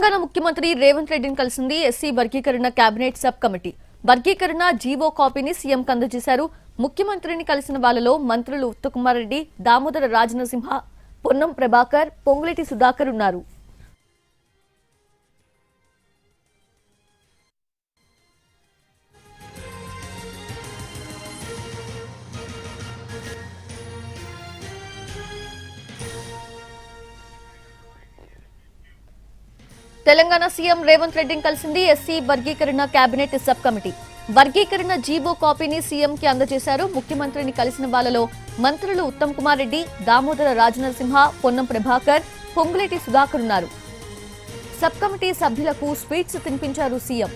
తెలంగాణ ముఖ్యమంత్రి రేవంత్ రెడ్డిని కలిసింది ఎస్సీ వర్గీకరణ కేబినెట్ సబ్ కమిటీ. వర్గీకరణ జీవో కాపీని సీఎం అందజేశారు. ముఖ్యమంత్రిని కలిసిన వాళ్లలో మంత్రులు ఉత్తమ్ రెడ్డి, దామోదర రాజనరసింహ, పొన్నం ప్రభాకర్, పొంగులేటి సుధాకర్ ఉన్నారు. తెలంగాణ సీఎం రేవంత్ రెడ్డిని కలిసింది ఎస్సీ వర్గీకరణ కేబినెట్ సబ్ కమిటీ. వర్గీకరణ జీవో కాపీని సీఎం కి అందజేశారు. ముఖ్యమంత్రిని కలిసిన వాళ్లలో మంత్రులు ఉత్తమ్ కుమార్ రెడ్డి, దామోదర రాజనరసింహ, పొన్నం ప్రభాకర్, పొంగులేటి సుధాకర్ ఉన్నారు. సబ్ కమిటీ సభ్యులకు స్వీట్స్ తినిపించారు సీఎం.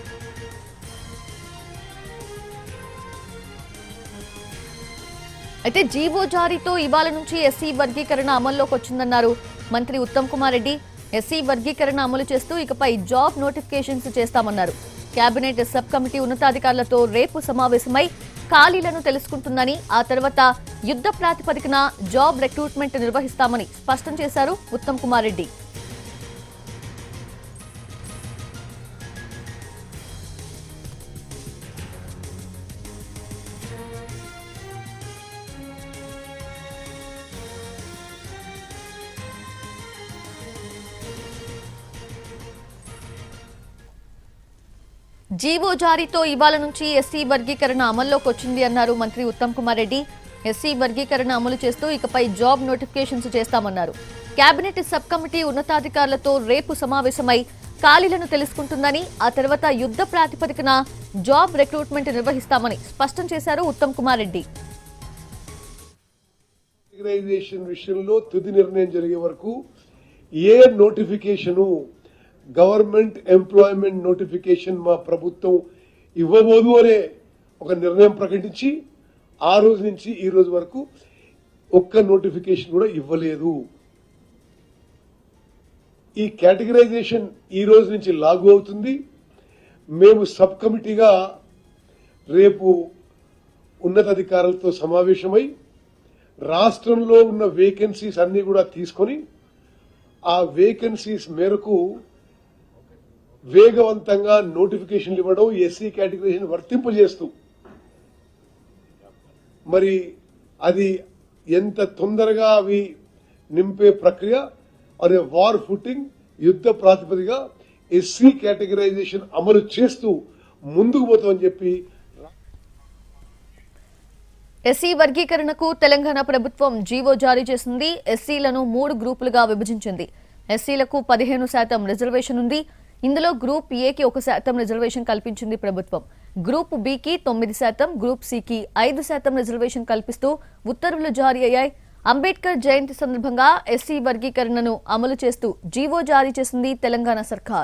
అయితే జీవో జారీతో ఇవాళ నుంచి ఎస్సీ వర్గీకరణ అమల్లోకి వచ్చిందన్నారు మంత్రి ఉత్తమ్ కుమార్ రెడ్డి. ఎస్సీ వర్గీకరణ అమలు చేస్తూ ఇకపై జాబ్ నోటిఫికేషన్స్ చేస్తామన్నారు. కేబినెట్ సబ్ కమిటీ ఉన్నతాధికారులతో రేపు సమావేశమై ఖాళీలను తెలుసుకుంటుందని, ఆ తర్వాత యుద్ధ ప్రాతిపదికన జాబ్ రిక్రూట్మెంట్ నిర్వహిస్తామని స్పష్టం చేశారు ఉత్తమ్ కుమార్ రెడ్డి. జీవో జారీతో ఇవాళ నుంచి ఎస్సీ వర్గీకరణ అమల్లోకి వచ్చింది అన్నారు మంత్రి ఉత్తమ్ కుమార్ రెడ్డి. ఎస్సీ వర్గీకరణ అమలు చేస్తూ ఇకపై జాబ్ నోటిఫికేషన్స్ చేస్తామన్నారు. కేబినెట్ సబ్ కమిటీ ఉన్నతాధికారులతో రేపు సమావేశమై ఖాళీలను తెలుసుకుంటుందని, ఆ తర్వాత యుద్ధ ప్రాతిపదికన జాబ్ రిక్రూట్మెంట్ నిర్వహిస్తామని స్పష్టం చేశారు ఉత్తమ్ కుమార్ రెడ్డి. విషయంలో తుది నిర్ణయం జరిగే వరకు ఏ నోటిఫికేషను గవర్నమెంట్ ఎంప్లాయ్మెంట్ నోటిఫికేషన్ మా ప్రభుత్వం ఇవ్వబోదు అనే ఒక నిర్ణయం ప్రకటించి ఆ రోజు నుంచి ఈ రోజు వరకు ఒక్క నోటిఫికేషన్ కూడా ఇవ్వలేదు. ఈ కేటగిరైజేషన్ ఈ రోజు నుంచి లాగు అవుతుంది. మేము సబ్ కమిటీగా రేపు ఉన్నతాధికారులతో సమావేశమై రాష్ట్రంలో ఉన్న వేకెన్సీస్ అన్ని కూడా తీసుకొని ఆ వేకెన్సీస్ మేరకు వేగవంతంగా నోటిఫికేషన్లు ఇవ్వడం, ఎస్సీ కేటగిరీని వర్తింపజేస్తూ మరి అది ఎంత తొందరగా అవి నింపే ప్రక్రియ అనే వార్ ఫుటింగ్ యుద్ధ ప్రాతిపదిక ఎస్సీ కేటగిరైజేషన్ అమలు చేస్తూ ముందుకు పోతామని చెప్పి. ఎస్సీ వర్గీకరణకు తెలంగాణ ప్రభుత్వం జీవో జారీ చేసింది. ఎస్సీలను 3 గ్రూపులుగా విభజించింది. ఎస్సీలకు 15% రిజర్వేషన్ ఉంది. ఇందులో గ్రూప్ ఏకి 1% రిజర్వేషన్ కల్పించింది ప్రభుత్వం. గ్రూప్ బికి 9%, గ్రూప్ సికి 5% రిజర్వేషన్ కల్పిస్తూ ఉత్తర్వులు జారీ అయ్యాయి. అంబేద్కర్ జయంతి సందర్భంగా ఎస్సీ వర్గీకరణను అమలు చేస్తూ జీవో జారీ చేసింది తెలంగాణ సర్కార్.